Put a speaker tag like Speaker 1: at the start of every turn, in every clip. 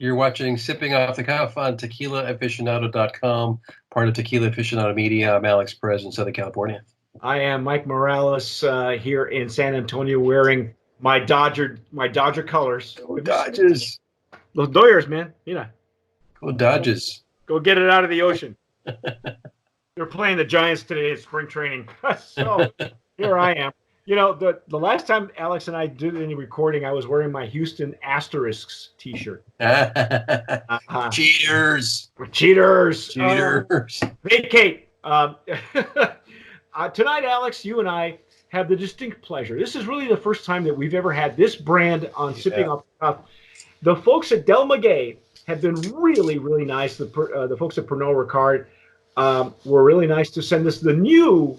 Speaker 1: You're watching Sipping Off the Cuff on TequilaAficionado.com, part of Tequila Aficionado Media. I'm Alex Perez in Southern California.
Speaker 2: I am Mike Morales here in San Antonio wearing my Dodger colors.
Speaker 1: Go Dodgers.
Speaker 2: Los Dodgers, man. You know,
Speaker 1: Go Dodgers.
Speaker 2: go get it out of the ocean. They're playing the Giants today at spring training. So here I am. You know, the last time Alex and I did any recording, I was wearing my Houston Asterisks t-shirt.
Speaker 1: Cheaters.
Speaker 2: We're cheaters.
Speaker 1: Cheaters.
Speaker 2: Vacate. Tonight, Alex, you and I have the distinct pleasure. This is really the first time that we've ever had this brand on Sipping Off the Cuff. The folks at Del Maguey have been really, really nice. The folks at Pernod Ricard were really nice to send us the new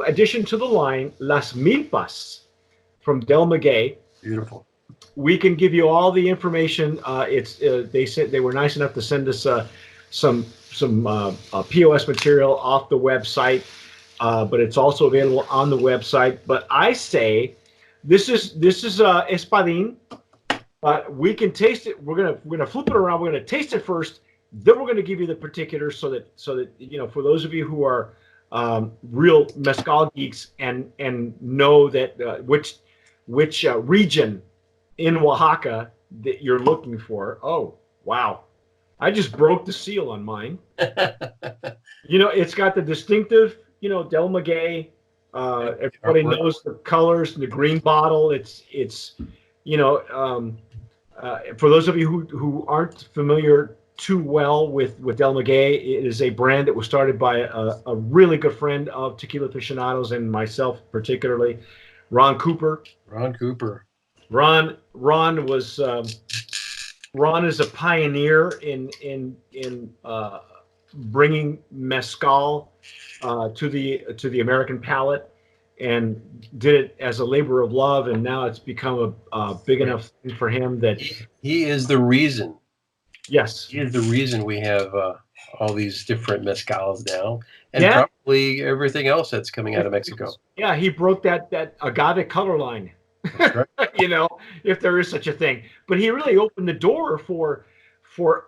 Speaker 2: addition to the line, Las Milpas from Del Maguey.
Speaker 1: Beautiful.
Speaker 2: We can give you all the information. They said they were nice enough to send us some POS material off the website, but it's also available on the website. But I say this is Espadín, but we can taste it. We're gonna flip it around. We're gonna taste it first, then we're gonna give you the particulars so that you know, for those of you who are real mezcal geeks and know that which region in Oaxaca that you're looking for. Oh, wow. I just broke the seal on mine. You know, it's got the distinctive, you know, Del Maguey. Everybody knows the colors, the green bottle. It's you know, for those of you who aren't familiar too well with Del Maguey, it is a brand that was started by a really good friend of Tequila Aficionados and myself particularly, Ron Cooper. Ron is a pioneer in bringing mezcal to the American palate, and did it as a labor of love, and now it's become a big enough thing for him that
Speaker 1: he is the reason.
Speaker 2: Yes,
Speaker 1: he is the reason we have all these different mezcals now, and probably everything else that's coming out of Mexico.
Speaker 2: Yeah, he broke that agave color line.
Speaker 1: Right.
Speaker 2: You know, if there is such a thing. But he really opened the door for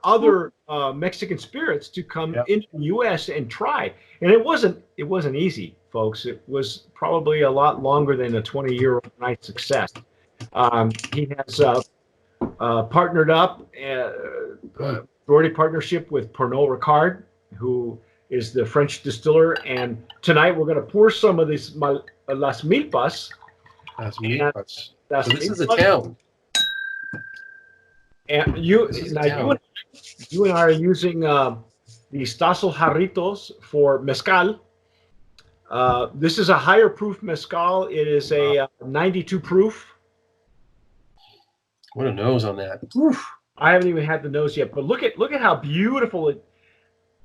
Speaker 2: other Mexican spirits to come into the U.S. and try. And it wasn't easy, folks. It was probably a lot longer than a 20-year overnight success. He has partnered up, majority partnership with Pernod Ricard, who is the French distiller. And tonight we're going to pour some of this Las Milpas.
Speaker 1: That's Milpas. So this is a town.
Speaker 2: And you and I are using these Tazo Jarritos for mezcal. This is a higher proof mezcal. It is a 92 proof.
Speaker 1: What a nose on that!
Speaker 2: Oof. I haven't even had the nose yet, but look at how beautiful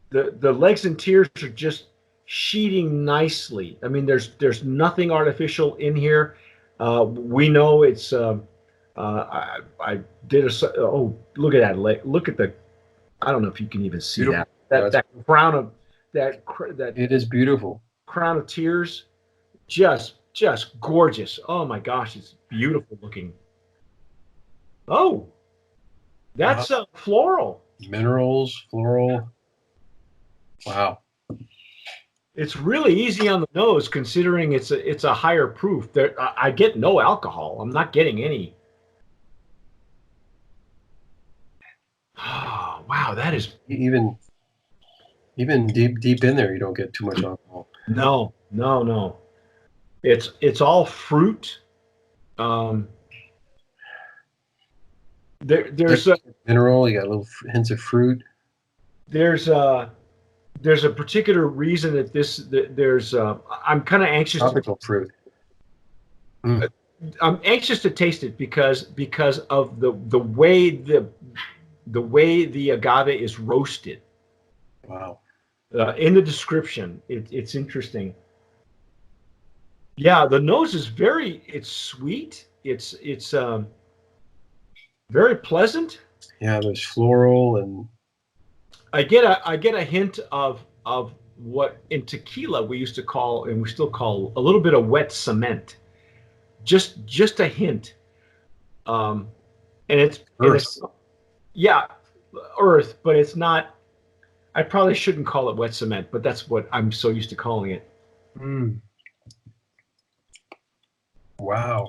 Speaker 2: the legs and tiers are just sheeting nicely. I mean, there's nothing artificial in here. We know it's. I did a. Oh, look at that! Look at the. I don't know if you can even see
Speaker 1: beautiful.
Speaker 2: that crown of that.
Speaker 1: It is beautiful.
Speaker 2: Crown of tears, just gorgeous. Oh my gosh, it's beautiful looking. Oh, that's floral.
Speaker 1: Minerals, floral. Wow.
Speaker 2: It's really easy on the nose considering it's a higher proof. I get no alcohol. I'm not getting any. Oh, wow, that is
Speaker 1: even deep in there. You don't get too much alcohol.
Speaker 2: No. It's all fruit. There's a
Speaker 1: mineral. You got little hints of fruit.
Speaker 2: There's a particular reason that I'm kind of anxious.
Speaker 1: Tropical fruit.
Speaker 2: I'm anxious to taste it because of the way the agave is roasted.
Speaker 1: Wow.
Speaker 2: In the description, it's interesting. Yeah, the nose is it's sweet. It's very pleasant.
Speaker 1: Yeah, there's floral, and
Speaker 2: I get a hint of what in tequila we used to call, and we still call, a little bit of wet cement. Just a hint. and it's yeah, earth, but it's not. I probably shouldn't call it wet cement, but that's what I'm so used to calling it.
Speaker 1: Mm. Wow.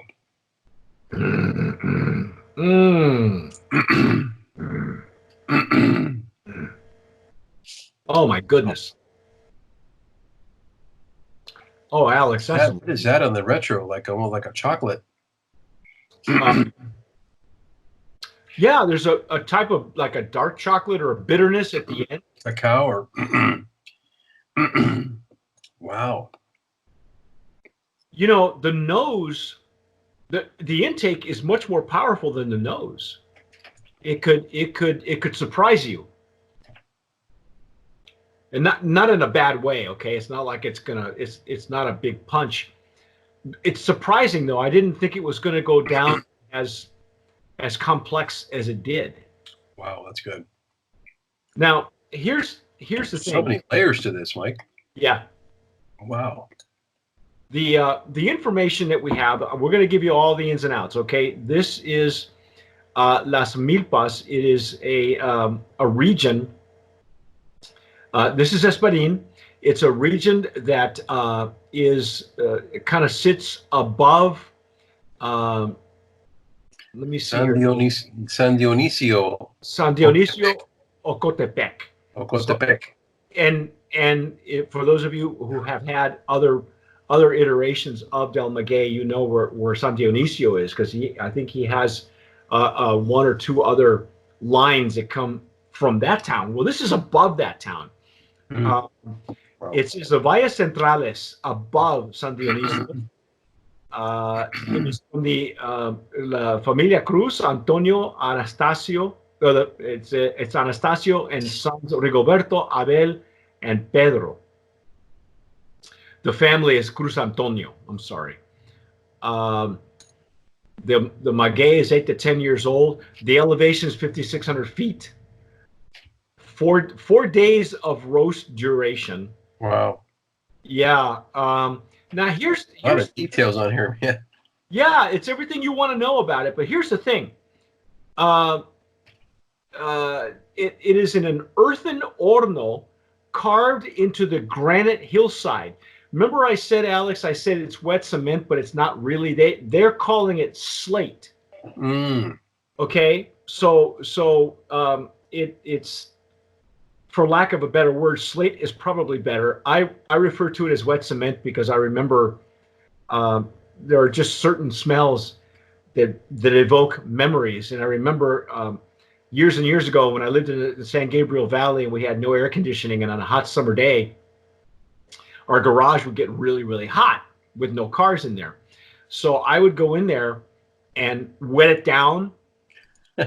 Speaker 2: Oh my goodness. Oh, Alex, that's
Speaker 1: What is that on the retro? Like almost like a chocolate.
Speaker 2: yeah. There's a type of like a dark chocolate or a bitterness at the end.
Speaker 1: Cacao or wow.
Speaker 2: You know, the nose, the intake is much more powerful than the nose. It could surprise you, and not in a bad way. Okay, it's not like it's not a big punch. It's surprising though. I didn't think it was gonna go down as complex as it did.
Speaker 1: Wow, that's good.
Speaker 2: Now here's the thing.
Speaker 1: So many layers to this, Mike.
Speaker 2: Yeah.
Speaker 1: Wow.
Speaker 2: The information that we have, we're going to give you all the ins and outs. Okay, this is Las Milpas. It is a region. This is Espadin. It's a region that is kind of sits above. Let me see.
Speaker 1: San Dionisio.
Speaker 2: San Dionisio, Ocotepec.
Speaker 1: Ocotepec.
Speaker 2: And for those of you who have had other iterations of Del Maguey, you know where San Dionisio is, because I think he has one or two other lines that come from that town. Well, this is above that town.
Speaker 1: Wow.
Speaker 2: It's the Valles Centrales above San Dionisio. It is from the La Familia Cruz, Antonio, Anastasio. It's Anastasio and sons Rigoberto, Abel, and Pedro. The family is Cruz Antonio. I'm sorry. The maguey is 8 to 10 years old. The elevation is 5,600 feet. 4 days of roast duration.
Speaker 1: Wow.
Speaker 2: Yeah. Now here's
Speaker 1: a lot of details on here. Yeah.
Speaker 2: Yeah, it's everything you want to know about it. But here's the thing. It is in an earthen horno carved into the granite hillside. Remember I said, Alex, I said it's wet cement, but it's not really. They're calling it slate. Okay, so it's, for lack of a better word, slate is probably better. I refer to it as wet cement because I remember there are just certain smells that evoke memories, and I remember years and years ago when I lived in the San Gabriel Valley and we had no air conditioning, and on a hot summer day, our garage would get really, really hot with no cars in there. So I would go in there and wet it down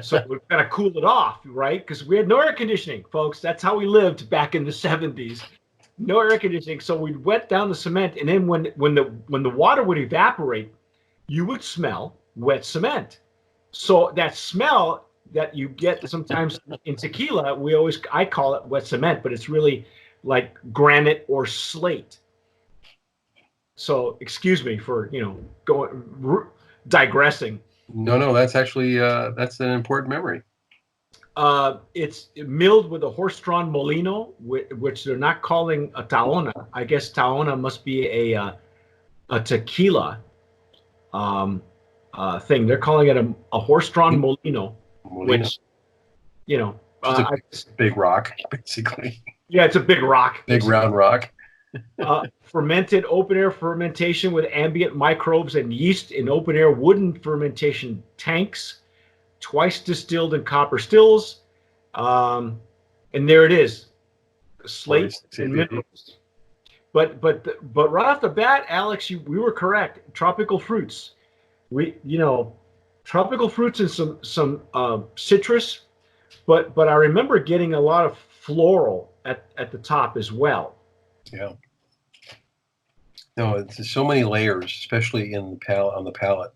Speaker 2: so it would kind of cool it off, right? Because we had no air conditioning, folks. That's how we lived back in the 70s. No air conditioning. So we'd wet down the cement, and then when the water would evaporate, you would smell wet cement. So that smell that you get sometimes in tequila, I call it wet cement, but it's really like granite or slate. So excuse me for digressing.
Speaker 1: No, that's actually that's an important memory.
Speaker 2: It's milled with a horse-drawn molino, which they're not calling a taona. I guess taona must be a tequila thing. They're calling it a horse-drawn molino, which
Speaker 1: it's a big rock, basically.
Speaker 2: Yeah, it's a big rock.
Speaker 1: Big round rock.
Speaker 2: Fermented open-air fermentation with ambient microbes and yeast in open-air wooden fermentation tanks, twice distilled in copper stills. And there it is, slate and minerals. But right off the bat, Alex, we were correct. Tropical fruits. Tropical fruits and some citrus. But I remember getting a lot of floral at the top as well.
Speaker 1: Yeah. No, it's so many layers, especially on the palate.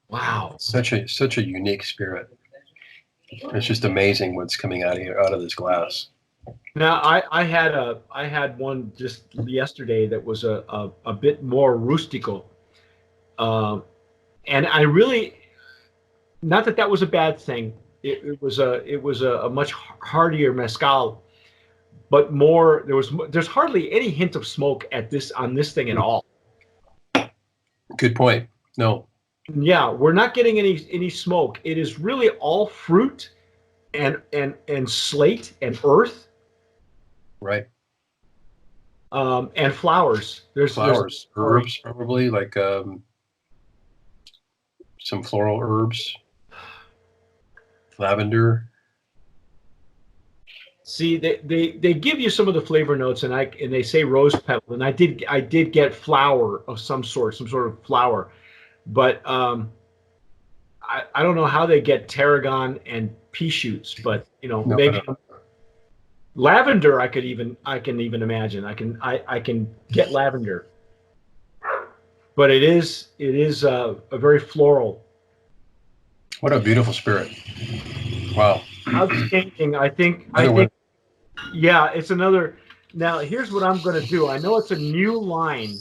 Speaker 2: Wow.
Speaker 1: Such a unique spirit. It's just amazing what's coming out of this glass.
Speaker 2: Now I had one just yesterday that was a bit more rustical, and I really not that that was a bad thing. It was a much hardier mezcal, but more there's hardly any hint of smoke on this thing at all.
Speaker 1: Good point. No.
Speaker 2: Yeah, we're not getting any smoke. It is really all fruit and slate and earth,
Speaker 1: Right.
Speaker 2: And flowers.
Speaker 1: Flowers, herbs, probably like some floral herbs, lavender.
Speaker 2: See, they give you some of the flavor notes, and they say rose petal, and I did get flower of some sort of flower, but I don't know how they get tarragon and pea shoots, but
Speaker 1: No,
Speaker 2: maybe lavender. I can even imagine. I can get lavender, but it is a very floral.
Speaker 1: what a beautiful spirit. Wow.
Speaker 2: Outstanding. I think. Yeah, it's another. Now, here's what I'm going to do. I know it's a new line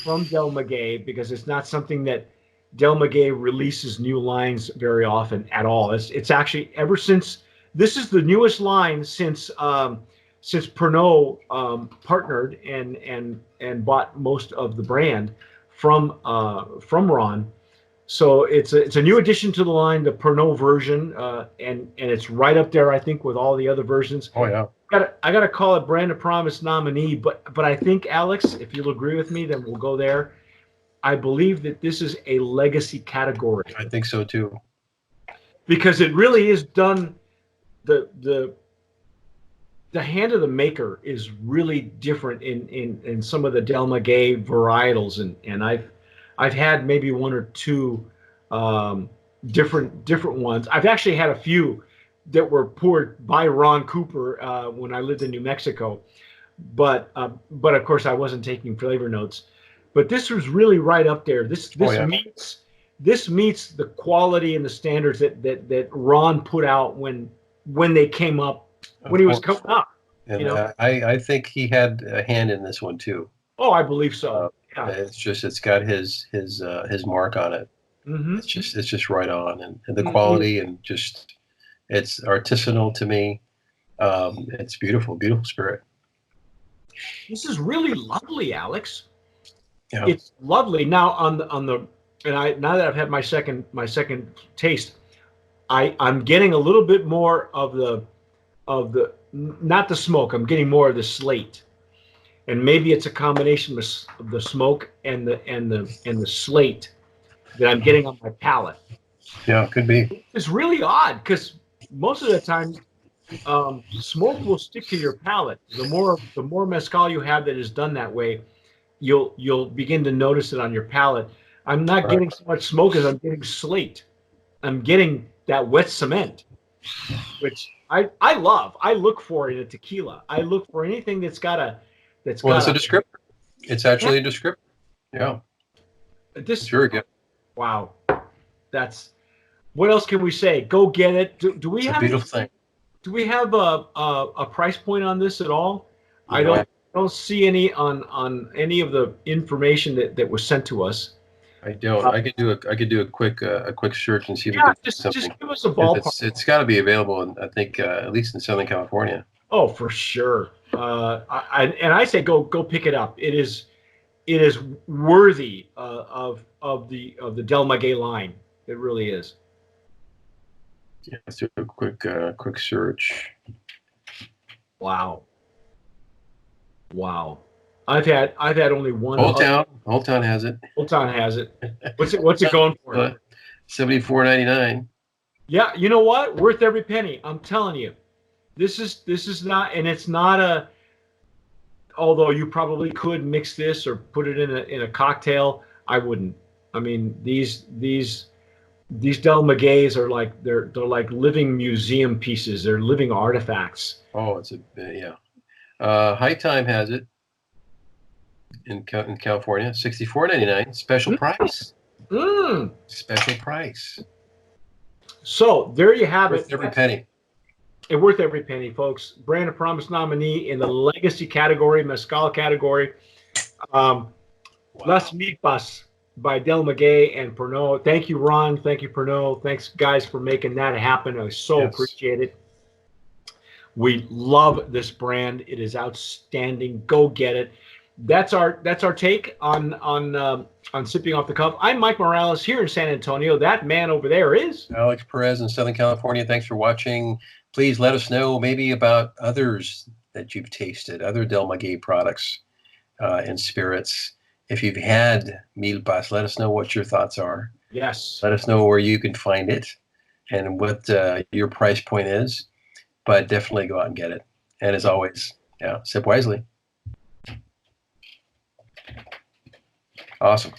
Speaker 2: from Del Maguey because it's not something that Del Maguey releases new lines very often at all. It's actually ever since this is the newest line since Pernod partnered and bought most of the brand from Ron. So it's a new addition to the line, the Pernod version, and it's right up there, I think, with all the other versions.
Speaker 1: Oh yeah.
Speaker 2: I gotta call it Brand of Promise nominee, but I think, Alex, if you'll agree with me, then we'll go there. I believe that this is a legacy category.
Speaker 1: I think so too.
Speaker 2: Because it really is done. The hand of the maker is really different in some of the Del Maguey varietals, and I've had maybe one or two different ones. I've actually had a few that were poured by Ron Cooper when I lived in New Mexico, but of course I wasn't taking flavor notes. But this was really right up there. This meets the quality and the standards that Ron put out when they came up, when he was coming up.
Speaker 1: And I think he had a hand in this one too.
Speaker 2: Oh, I believe so. Yeah.
Speaker 1: It's got his mark on it.
Speaker 2: Mm-hmm.
Speaker 1: It's just right on, and the quality, and just it's artisanal to me. It's beautiful spirit.
Speaker 2: This is really lovely, Alex.
Speaker 1: Yeah.
Speaker 2: It's lovely. Now now that I've had my second taste, I'm getting a little bit more of the not the smoke. I'm getting more of the slate, and maybe it's a combination of the smoke and the slate that I'm getting on my palate.
Speaker 1: Yeah, it could be.
Speaker 2: It's really odd because most of the time, smoke will stick to your palate. The more mezcal you have that is done that way, you'll begin to notice it on your palate. I'm not getting so much smoke as I'm getting slate. I'm getting that wet cement, which I love. I look for in a tequila. I look for anything that's got a
Speaker 1: it's a descriptor. It's actually a descriptor. Yeah.
Speaker 2: This
Speaker 1: it's very good.
Speaker 2: Wow. That's what else can we say? Go get it. Do we
Speaker 1: it's
Speaker 2: have
Speaker 1: a beautiful thing?
Speaker 2: Do we have a price point on this at all?
Speaker 1: No,
Speaker 2: I don't see any on any of the information that was sent to us.
Speaker 1: I don't. I could do a quick search and see if we can
Speaker 2: just
Speaker 1: something.
Speaker 2: give us a ballpark.
Speaker 1: It's got to be available, in, I think at least in Southern California.
Speaker 2: Oh, for sure. I say go pick it up. It is worthy of the Del Maguey line. It really is.
Speaker 1: Yeah, let's do a quick search.
Speaker 2: Wow. I've had only one.
Speaker 1: Old Town has it.
Speaker 2: Old Town has it. What's it going for?
Speaker 1: $74.99.
Speaker 2: Yeah, you know what? Worth every penny. I'm telling you. This is not, and it's not a. Although you probably could mix this or put it in a cocktail, I wouldn't. I mean, these Del Magueys are like they're like living museum pieces. They're living artifacts.
Speaker 1: Oh, it's yeah. High Time has it in California, $64.99 special price. Special price.
Speaker 2: So there you have
Speaker 1: worth
Speaker 2: it.
Speaker 1: Every penny.
Speaker 2: It's worth every penny, folks. Brand of Promise nominee in the legacy category, mezcal category. Las Milpas by Del Maguey and Pernod. Thank you, Ron. Thank you, Pernod. Thanks, guys, for making that happen. I so appreciate it. We love this brand. It is outstanding. Go get it. That's our take on sipping off the cuff. I'm Mike Morales here in San Antonio. That man over there is
Speaker 1: Alex Perez in Southern California. Thanks for watching. Please let us know maybe about others that you've tasted, other Del Maguey products and spirits. If you've had Milpas, let us know what your thoughts are.
Speaker 2: Yes.
Speaker 1: Let us know where you can find it and what your price point is. But definitely go out and get it. And as always, sip wisely. Awesome.